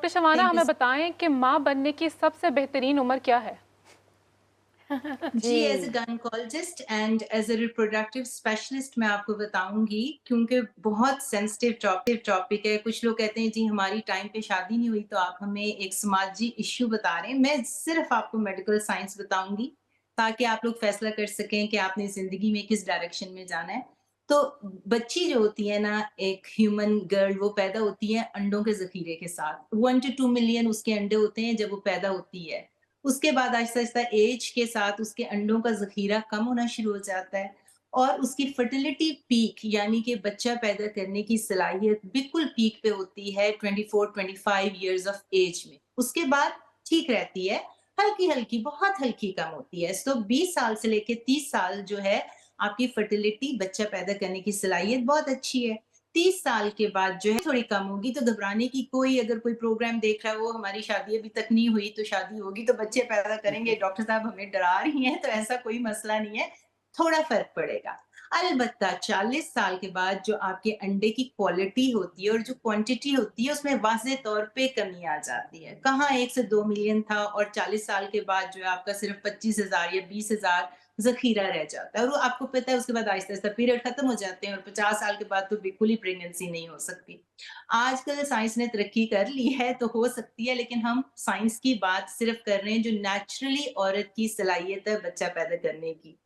Doctor Shabana, thank you. हमें बताएं कि माँ बनने की सबसे बेहतरीन उम्र क्या है? जी, एज़ अ जी। Gynaecologist and as a reproductive specialist मैं आपको बताऊँगी, क्योंकि बहुत सेंसिटिव टॉपिक है। कुछ लोग कहते हैं जी हमारी टाइम पे शादी नहीं हुई तो आप हमें एक समाजी इश्यू बता रहे हैं। मैं सिर्फ़ आपको मेडिकल साइंस बताऊँगी, ताकि आप लोग फ़ैसला कर सकें कि आपने ज़िंदगी में किस डायरेक्शन में जाना है। तो बच्ची जो होती है ना, एक ह्यूमन गर्ल, वो पैदा होती है अंडों के ज़ख़ीरे के साथ। 1 टू 2 मिलियन उसके अंडे होते हैं जब वो पैदा होती है। उसके बाद आहिस्ता-आहिस्ता ऐज के साथ उसके अंडों का ज़ख़ीरा कम होना शुरू हो जाता है और उसकी फर्टिलिटी पीक, यानी कि बच्चा पैदा करने की सलाहियत बिल्कुल पीक पे होती है 24-25 इयर्स ऑफ ऐज में। उसके बाद ठीक रहती है, हल्की-हल्की, बहुत हल्की कम होती है। सो 20 साल से लेके 30 साल जो है, आपकी फर्टिलिटी, बच्चा पैदा करने की सलाहियत बहुत अच्छी है। 30 साल के बाद जो है थोड़ी कम होगी, तो घबराने की अगर कोई प्रोग्राम देख रहा है, वो हमारी शादी अभी तक नहीं हुई तो शादी होगी तो बच्चे पैदा करेंगे, डॉक्टर साहब हमें डरा रही हैं, तो ऐसा कोई मसला नहीं है, थोड़ा फ़र्क पड़ेगा। अलबत्ता 40 साल के बाद जो आपके अंडे की क्वालिटी होती है और जो क्वांटिटी होती है, उसमें वाज़ह तौर पे कमी आ जाती है। कहाँ 1 से 2 मिलियन था और 40 साल के बाद जो है आपका सिर्फ़ 25,000 या 20,000 ज़ख़ीरा रह जाता है और वो आपको पता है उसके बाद आहिस्ता-आहिस्ता पीरियड खत्म हो जाते हैं और 50 साल के बाद तो बिल्कुल ही प्रेगनेंसी नहीं हो सकती। आजकल साइंस ने तरक्की कर ली है तो हो सकती है, लेकिन हम साइंस की बात सिर्फ़ कर रहे हैं जो नेचुरली औरत की सलाहियत है बच्चा पैदा करने की।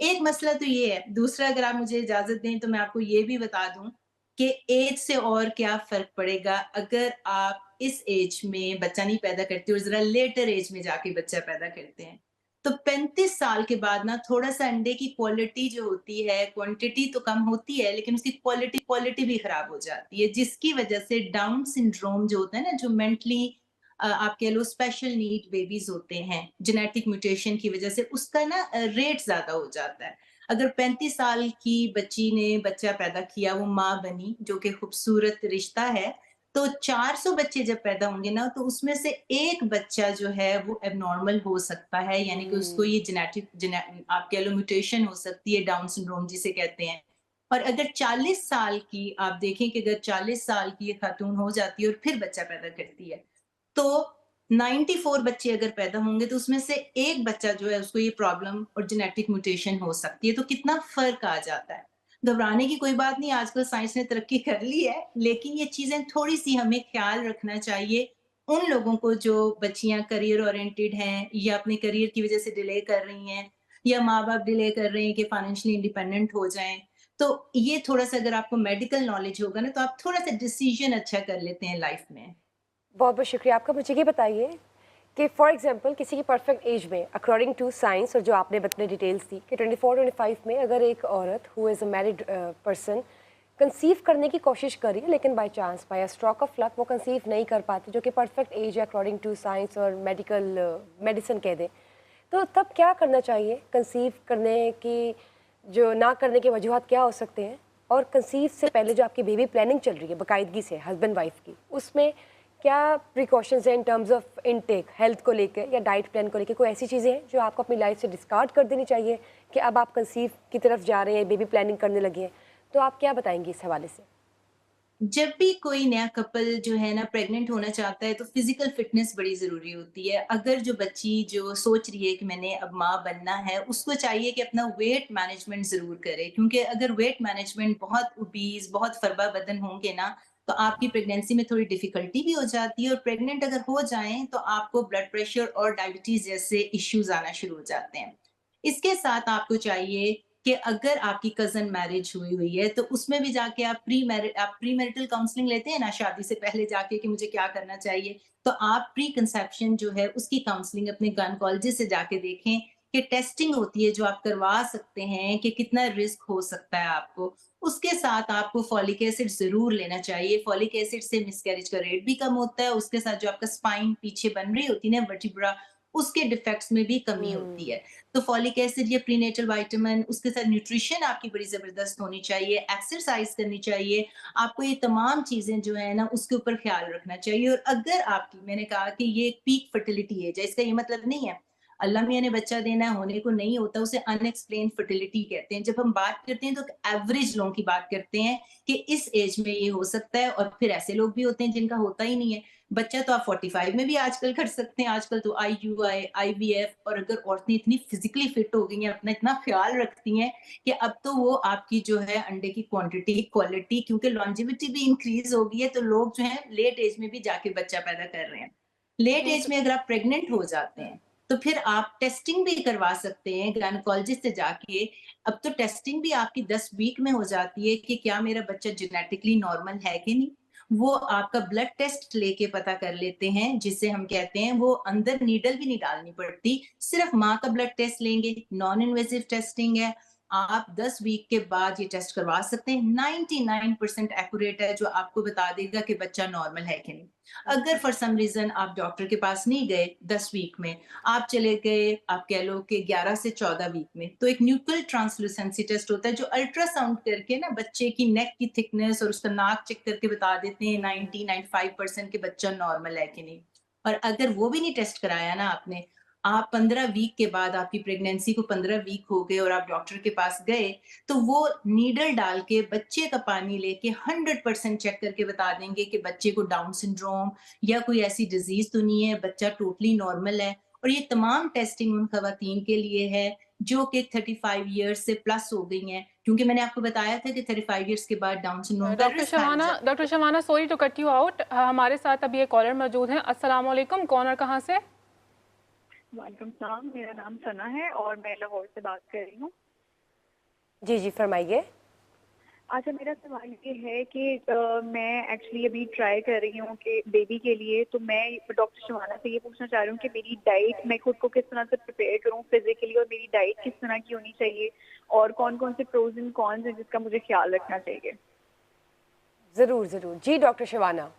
एक मसला तो ये है, दूसरा अगर आप मुझे इजाज़त दें तो मैं आपको ये भी बता दूँ कि ऐज से और क्या फ़र्क पड़ेगा अगर आप इस ऐज में बच्चा नहीं पैदा करते और ज़रा लेटर ऐज में जाके बच्चा पैदा करते हैं। तो 35 साल के बाद ना थोड़ा-सा अंडे की क्वालिटी जो होती है, क्वांटिटी तो कम होती है, लेकिन उसकी क्वालिटी क्वालिटी भी खराब हो जाती है, जिसकी वज़ह से डाउन सिंड्रोम जो होता है ना, जो मेंटली आप कह लो स्पेशल नीड बेबीज़ होते हैं, जेनेटिक म्यूटेशन की वज़ह से उसका ना रेट ज़्यादा हो जाता है। अगर 35 साल की बच्ची ने बच्चा पैदा किया, वो माँ बनी, जो कि खूबसूरत रिश्ता है, तो 400 बच्चे जब पैदा होंगे ना, तो उसमें से 1 बच्चा जो है वो एब्नॉर्मल हो सकता है, यानी कि उसको हुँ। ये आप कह लो म्यूटेशन हो सकती है, डाउन सिंड्रोम जिसे कहते हैं। और अगर 40 साल की आप देखें कि अगर 40 साल की ये खातून हो जाती है और फिर बच्चा पैदा करती है, तो 94 बच्चे अगर पैदा होंगे तो उसमें से 1 बच्चा जो है उसको ये प्रॉब्लम और जेनेटिक म्यूटेशन हो सकती है, तो कितना फ़र्क आ जाता है। घबराने की कोई बात नहीं, आजकल साइंस ने तरक्की कर ली है, लेकिन ये चीज़ें थोड़ी-सी हमें ख़्याल रखना चाहिए उन लोगों को जो बच्चियाँ करियर ओरिएंटेड हैं या अपने करियर की वज़ह से डिले कर रही हैं या माँ-बाप डिले कर रहे हैं कि फाइनेंशियली इंडिपेंडेंट हो जाएँ। तो ये थोड़ा-सा अगर आपको मेडिकल नॉलेज होगा ना, तो आप थोड़ा-सा डिसीज़न अच्छा कर लेते हैं लाइफ़ में। बहुत-बहुत शुक्रिया आपका। मुझे ये बताइए कि फॉर एग्ज़ाम्पल किसी की परफेक्ट एज में अकॉर्डिंग टू साइंस और जो आपने अपने डिटेल्स दी कि 24-25 में अगर एक औरत who is a married person conceive करने की कोशिश कर रही है, लेकिन by chance, by a stroke of luck वो कंसीव नहीं कर पाती, जो कि परफेक्ट एज है अकॉर्डिंग टू साइंस और मेडिसिन कह दें। तो तब क्या करना चाहिए? कंसीव करने की जो ना करने के वजूहात क्या हो सकते हैं? और कंसीव से पहले जो आपकी बेबी प्लानिंग चल रही है बाकायदगी से हस्बैंड वाइफ की, उसमें क्या प्रिकॉशंस हैं in terms of intake, health को लेके या डाइट प्लान को लेके? कोई ऐसी चीज़ें हैं जो आपको अपनी लाइफ से डिस्कार्ड कर देनी चाहिए कि अब आप कंसीव की तरफ जा रहे हैं, बेबी प्लानिंग करने लगे हैं? तो आप क्या बताएँगी इस हवाले से? जब भी कोई नया कपल जो है ना प्रेग्नेंट होना चाहता है तो फिजिकल फिटनेस बड़ी ज़रूरी होती है। अगर जो बच्ची जो सोच रही है कि मैंने अब माँ बनना है, उसको चाहिए कि अपना वेट मैनेजमेंट ज़रूर करे, क्योंकि अगर वेट मैनेजमेंट बहुत ओबीज़, बहुत फरबा बदन होंगे ना, तो आपकी प्रेगनेंसी में थोड़ी डिफ़िकल्टी भी हो जाती है और प्रेग्नेंट अगर हो जाएँ तो आपको ब्लड प्रेशर और डायबिटीज़ जैसे इश्यूज़ आना शुरू हो जाते हैं। इसके साथ आपको चाहिए कि अगर आपकी कज़न मैरिज हुई हुई है, तो उसमें भी जाके आप प्री मैरिटल काउंसलिंग लेते हैं ना शादी से पहले जाके कि मुझे क्या करना चाहिए। तो आप प्री कंसेप्शन जो है उसकी काउंसलिंग अपने गायनेकोलॉजिस्ट से जाके देखें कि टेस्टिंग होती है जो आप करवा सकते हैं कि कितना रिस्क हो सकता है आपको। उसके साथ आपको फॉलिक एसिड ज़रूर लेना चाहिए। फॉलिक एसिड से मिसकैरेज का रेट भी कम होता है, उसके साथ जो आपका स्पाइन पीछे बन रही होती है ना वर्टिब्रा, उसके डिफेक्ट्स में भी कमी होती हुँ। है। तो फॉलिक एसिड या प्रीनेटल विटामिन, उसके साथ न्यूट्रिशन आपकी बड़ी ज़बरदस्त होनी चाहिए, एक्सरसाइज़ करनी चाहिए। आपको ये तमाम चीज़ें जो है ना उसके ऊपर ख़्याल रखना चाहिए और अगर आपकी, मैंने कहा कि ये एक पीक फर्टिलिटी एज है, इसका ये मतलब नहीं है अल्लाह मियाँ ने बच्चा देना है, होने को नहीं होता, उसे अनएक्सप्लेन्ड फर्टिलिटी कहते हैं। जब हम बात करते हैं तो एवरेज लोगों की बात करते हैं कि इस एज में ये हो सकता है, और फिर ऐसे लोग भी होते हैं जिनका होता ही नहीं है। बच्चा तो आप 45 में भी आजकल कर सकते हैं, आजकल तो आईयूआई, आईवीएफ, और अगर औरतें इतनी फिजिकली फिट हो गई हैं, अपना इतना ख्याल रखती हैं कि अब तो वो आपकी जो है अंडे की क्वांटिटी, क्वालिटी, क्योंकि लॉन्जेविटी भी इंक्रीज हो गई है, तो लोग जो है लेट एज में भी जाके बच्चा पैदा कर रहे हैं। लेट एज में अगर आप प्रेग्नेंट हो जाते हैं तो फिर आप टेस्टिंग भी करवा सकते हैं गायनेकोलॉजिस्ट से जाके। अब तो टेस्टिंग भी आपकी 10 वीक में हो जाती है कि क्या मेरा बच्चा जेनेटिकली नॉर्मल है कि नहीं। वो आपका ब्लड टेस्ट लेके पता कर लेते हैं, जिसे हम कहते हैं, वो अंदर नीडल भी नहीं डालनी पड़ती, सिर्फ माँ का ब्लड टेस्ट लेंगे, नॉन इन्वेजिव टेस्टिंग है। आप 10 वीक के बाद ये टेस्ट करवा सकते हैं, 99% एक्यूरेट है, जो आपको बता देगा कि बच्चा नॉर्मल है कि नहीं। अगर फॉर सम रीजन आप डॉक्टर के पास नहीं गए 10 वीक में, आप चले गए, आप कह लो कि 11 से 14 वीक में, तो एक न्यूक्लियर ट्रांसलूसेंसी टेस्ट होता है, जो अल्ट्रासाउंड करके ना बच्चे की नेक की थिकनेस और उसका नाक चेक करके बता देते हैं 90-95% के बच्चा नॉर्मल है कि नहीं। और अगर वो भी नहीं टेस्ट कराया ना आपने, आप 15 वीक के बाद, आपकी प्रेगनेंसी को 15 वीक हो गए और आप डॉक्टर के पास गए, तो वो नीडल डाल के बच्चे का पानी लेके 100% चेक करके बता देंगे कि बच्चे को डाउन सिंड्रोम या कोई ऐसी डिजीज तो नहीं है, बच्चा टोटली नॉर्मल है। और ये तमाम टेस्टिंग उन खवातीन के लिए है जो कि 35 ईयर्स से प्लस हो गई हैं, क्योंकि मैंने आपको बताया था कि 35 ईयर्स के बाद डाउन सिंड्रोम का रिस्क हाई हो जाता है। Doctor Shabana, sorry to cut you out, हमारे साथ अभी एक कॉलर मौजूद हैं। अस्सलाम वालेकुम, कौन और कहाँ से? वालेकुम सलाम, मेरा नाम सना है और मैं लाहौर से बात कर रही हूँ। जी जी फरमाइए। अच्छा, मेरा सवाल ये है कि मैं एक्चुअली अभी ट्राई कर रही हूँ कि बेबी के लिए, तो मैं डॉक्टर शबाना से ये पूछना चाह रही हूँ कि मेरी डाइट, मैं खुद को किस तरह से प्रिपेयर करूँ फिजिकली, और मेरी डाइट किस तरह की होनी चाहिए, और कौन कौन से प्रोज एंड कॉन्स हैं जिसका मुझे ख्याल रखना चाहिए। ज़रूर ज़रूर जी डॉक्टर शबाना।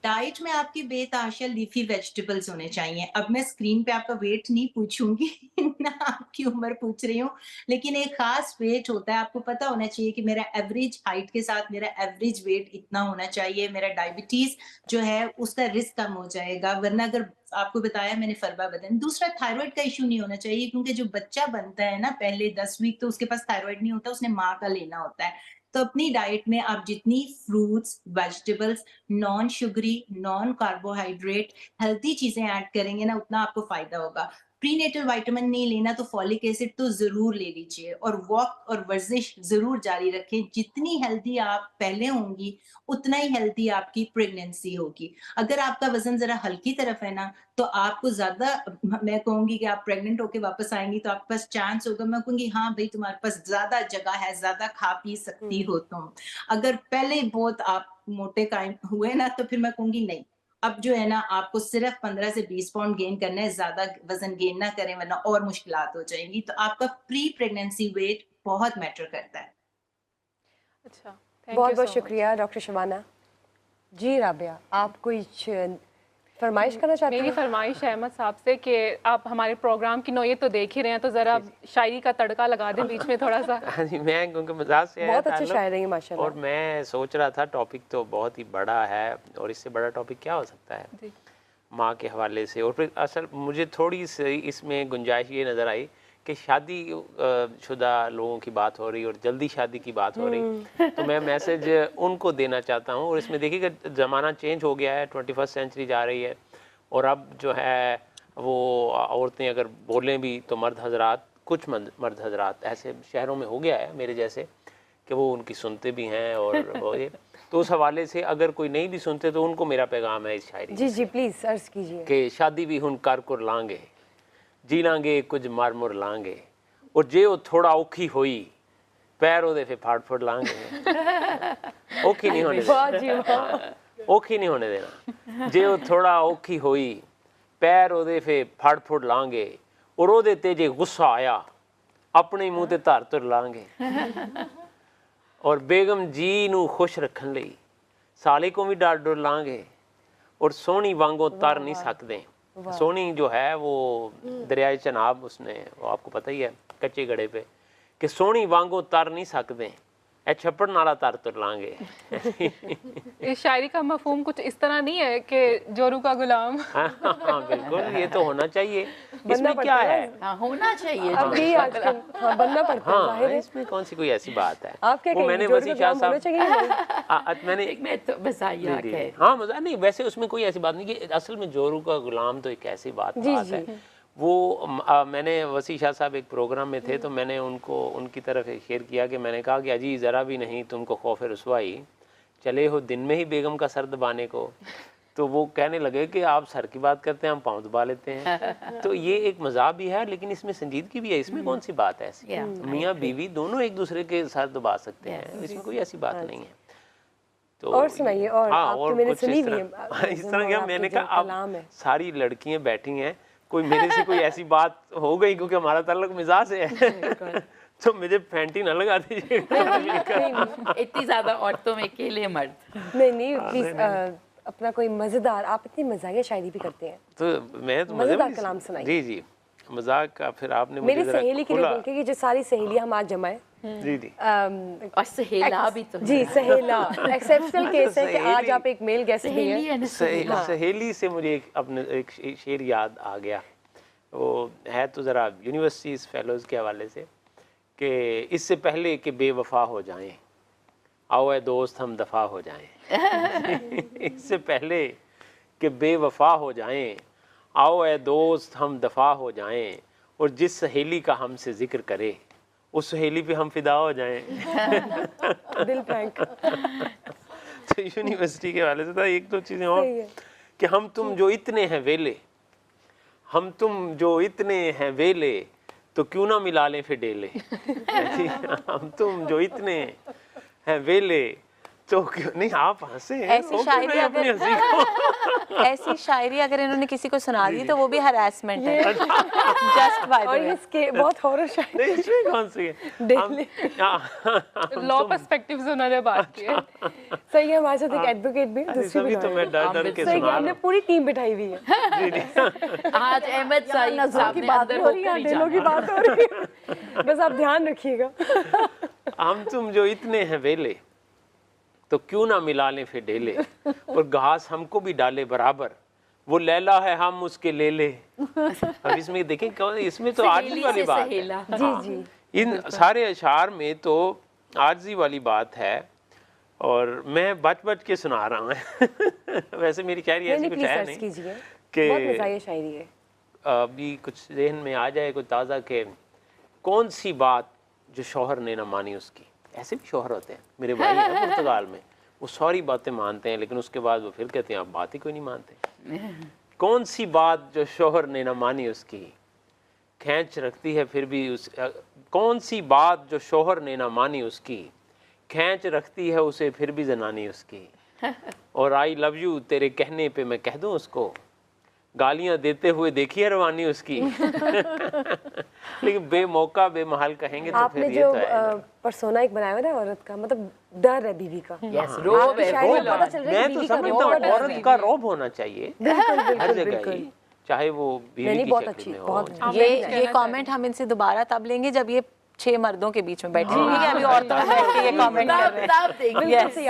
डाइट में आपकी बेतहाशा लीफी वेजिटेबल्स होने चाहिए। अब मैं स्क्रीन पे आपका वेट नहीं पूछूंगी ना आपकी उम्र पूछ रही हूँ, लेकिन एक खास वेट होता है, आपको पता होना चाहिए कि मेरा एवरेज हाइट के साथ मेरा एवरेज वेट इतना होना चाहिए। मेरा डायबिटीज जो है उसका रिस्क कम हो जाएगा, वरना अगर आपको बताया मैंने फरबा बदन। दूसरा, थायराइड का इशू नहीं होना चाहिए, क्योंकि जो बच्चा बनता है ना पहले 10 वीक तो उसके पास थायराइड नहीं होता, उसने माँ का लेना होता है। तो अपनी डाइट में आप जितनी fruits, vegetables, non sugary, non carbohydrate, healthy चीजें ऐड करेंगे ना, उतना आपको फायदा होगा। प्रीनेटल विटामिन नहीं लेना तो फॉलिक एसिड तो जरूर ले लीजिए, और वॉक और वर्जिश जरूर जारी रखें। जितनी हेल्दी आप पहले होंगी, उतना ही हेल्दी आपकी प्रेगनेंसी होगी। अगर आपका वजन जरा हल्की तरफ है ना, तो आपको ज्यादा, मैं कहूंगी कि आप प्रेग्नेंट होके वापस आएंगी तो आपके पास चांस होगा, मैं कहूंगी हाँ भाई तुम्हारे पास ज्यादा जगह है, ज्यादा खा पी सकती हो तुम। अगर पहले बहुत आप मोटे कायम हुए ना, तो फिर मैं कहूंगी नहीं, अब जो है ना आपको सिर्फ 15 से 20 पाउंड गेन करना है, ज्यादा वजन गेन ना करें वरना और मुश्किलात हो जाएंगी। तो आपका प्री प्रेगनेंसी वेट बहुत मैटर करता है। अच्छा, थैंक बहुत यू बहुत सो मच। शुक्रिया डॉक्टर शबाना। जी राबिया, आप कुछ फरमाइश करना चाहते मेरी हैं? फरमाइश है अहमद साहब से कि आप हमारे प्रोग्राम की नौयत तो देख ही रहे हैं, तो ज़रा शायरी का तड़का लगा दें बीच में थोड़ा सा। हाँ जी, मैं क्योंकि मजाक से आया बहुत अच्छे ताल्लुक, शायर हैं माशाल्लाह। और मैं सोच रहा था टॉपिक तो बहुत ही बड़ा है, और इससे बड़ा टॉपिक क्या हो सकता है जी। माँ के हवाले से। और फिर असल मुझे थोड़ी सी इसमें गुंजाइश ये नज़र आई कि शादी शुदा लोगों की बात हो रही और जल्दी शादी की बात हो रही, तो मैं मैसेज उनको देना चाहता हूँ। और इसमें देखिए कि ज़माना चेंज हो गया है, 21st सेंचुरी जा रही है, और अब जो है वो औरतें अगर बोलें भी तो मर्द हजरात, कुछ मर्द हजरात ऐसे शहरों में हो गया है मेरे जैसे कि वो उनकी सुनते भी हैं, और वो ये, तो उस हवाले से अगर कोई नहीं भी सुनते तो उनको मेरा पैगाम है इस शायरी जी जी प्लीज़ अर्ज कीजिए। कि शादी भी हुन कर कर लांगे, जी लांगे कुछ मार मुर लांगे, और जे वो थोड़ा औखी हुई पैर ओदे फे फाड़ फुड़ लांगे। औखी नहीं होने वाह देना, जी वाह। औखी नहीं होने देना। जे वो थोड़ा औखी हुई पैर ओदे फे फाड़ फुड़ लांगे, और ओदे ते जे गुस्सा आया अपने मुंह ते धर तुर लांगे। और बेगम जी नू खुश रखन लई साले को भी डर डर लांगे, और सोनी वांगो तर नहीं सकते। सोनी जो है वो दरियाए चनाब, उसने वो आपको पता ही है कच्चे गड़े पे, कि सोनी वांगो तर नहीं सकते, ए छप्पड़ नाला तर तुर लांगे। इस शायरी का मफहूम कुछ इस तरह नहीं है कि जोरू का गुलाम। हाँ बिल्कुल, ये तो होना चाहिए। बनना इसमें क्या पड़ता है? हाँ, होना चाहिए अब जो यही है। आजकल हाँ बनना पड़ता है, हाँ, जाहिर है। इसमें कौन सी कोई ऐसी बात है? आप क्या वो कहेंगे, मैंने जोड़ी वसी का शाह गुलाम होना साहब चाहिए या नहीं? मैंने मैं तो मजाक जी, है। हाँ मजा नहीं, वैसे उसमें कोई ऐसी बात नहीं कि असल में जोरू का गुलाम तो एक ऐसी बात जी, जी। है। वो मैंने वसी शाह साहब एक प्रोग्राम में थे तो मैंने उनको उनकी तरफ एक शेयर किया कि मैंने कहा कि अजी ज़रा भी नहीं तुमको खौफ रसवाई, चले हो दिन में ही बेगम का सर दबाने को। तो वो कहने लगे कि आप सर की बात करते हैं, हम पाँव दबा लेते हैं। तो ये एक मजाक भी है लेकिन इसमें संजीदगी भी है। इसमें कौन सी बात है ऐसी? Yeah, मियाँ बीवी दोनों एक दूसरे के सर दबा सकते हैं, इसमें कोई ऐसी बात नहीं है। तो और सुनाइए, और हाँ, आपकी और मैंने कुछ सुनी इस भी तरह है, इस तरह क्या आपके मैंने जो कहा कलाम अब है। सारी लड़कियां बैठी हैं, कोई मेरे से कोई ऐसी बात हो गई क्योंकि हमारा ताल्लुक मिजाज से है तो मुझे फैंटी ना लगा दीजिएगा। इतनी ज्यादा औरतों में अकेले मर्द। नहीं प्लीज अपना कोई मजेदार, आप इतनी मजाकिया शायरी भी करते हैं, तो मैं तो मजेदार कलाम सुनाइए। जी जी, मजाक का फिर आपने मेरी मुझे जरा सहेली के लिए खुला। बोल के कि जो सारी सहेलियां हम आज जमाए। जी जी और सहेला भी तो जी सहेला एक्सेप्शनल केस है कि आज सहेली- आप एक मेल गेस्ट भी सहेली हैं। है ना, सहेला। सहेली से मुझे एक शेर याद आ गया। वो है तो ज़रा यूनिवर्सिटीज़ फेलोज़ के हवाले से कि इससे पहले कि बेवफा हो जाएं, आओ ए दोस्त हम दफ़ा हो जाएं। इससे पहले कि बेवफा हो जाएं, आओ ए दोस्त हम दफ़ा हो जाएं, और जिस सहेली का हमसे जिक्र करे उस सहेली पे हम फिदा हो जाएं। दिल प्रैंक तो यूनिवर्सिटी के वाले से था एक दो चीज़ें और सही है। कि हम तुम जो इतने हैं वेले, हम तुम जो इतने हैं वेले, तो क्यों ना मिला लें फिर डेले। हम तुम जो इतने हैं वेले, तो क्यों नहीं, आप हंसे हैं, ऐसी रोक शायरी रहे हैं अपनी अगर हंसी को। ऐसी शायरी अगर इन्होंने किसी को सुना दी तो वो भी हरासमेंट है। जस्ट बाय द और वे। इसके बहुत हॉरर शायरी नहीं इसमें कौन सी है? डेली लॉ पर्सपेक्टिव से उन्होंने बात की है। सही है, हमारे साथ एक एडवोकेट भी दूसरी सभी भी तो मैं डर डर के सही है, सुना हमने रहा पूरी टीम बिठाई हुई है। आज अहमद साहिब नजरों साहब की ने बात अंदर हो रही है, होकर ही दिलों की जाना। बात हो रही है, बस आप ध्यान रखिएगा। हूँ। हम तुम जो इतने हैं वेले, तो क्यों ना मिला लें फिर डेले, और घास हमको भी डाले बराबर, वो लैला है हम उसके ले ले। अब इसमें देखें कौन, इसमें तो आजी सहेली वाली से बात है। सहेला। जी जी इन सारे अशार में तो आजी वाली बात है, और मैं बच बच के सुना रहा हूँ। वैसे मेरी शायरी ऐसी नहीं कुछ प्लीज है सर्च नहीं कीजिए, कि बहुत मज़ाहिया शायरी है। अभी कुछ जहन में आ जाए कोई ताज़ा के कौन सी बात जो शौहर ने ना मानी उसकी। ऐसे भी शौहर होते हैं, मेरे भाई हैं पुर्तगाल में, वो सारी बातें मानते हैं लेकिन उसके बाद वो फिर कहते हैं आप बात ही कोई नहीं मानते। कौन सी बात जो शौहर ने ना मानी उसकी, खींच रखती है फिर भी उस, कौन सी बात जो शौहर ने ना मानी उसकी, खींच रखती है उसे फिर भी जनानी उसकी। और आई लव यू तेरे कहने पे मैं कह दूं उसको, गालियां देते हुए देखी है रवानी उसकी। लेकिन बेमौका बेमहाल कहेंगे तो आपने फिर ये जो तो है ना। पर्सोना एक बनाया हुआ ना औरत का, मतलब डर है बीवी का। Yes, रोब आपकी है, शायरी में रोब पता है। चल रहा है मैं कि तो बीवी का समझता रोब हूँ और डर औरत है। का रौब होना चाहिए बिल्कुल हर बिल्कुल जगह बिल्कुल। ही, चाहे वो बीवी नहीं, की बहुत शक्ल अच्छी, में हो। बहुत अच्छी। ये कमेंट हम इनसे दोबारा तब लेंगे जब ये 6 मर्दों के बीच में बैठे होंगे, अभी औरतों में बैठ के ये कमेंट कर रहे हैं। तब देंगे। Yes.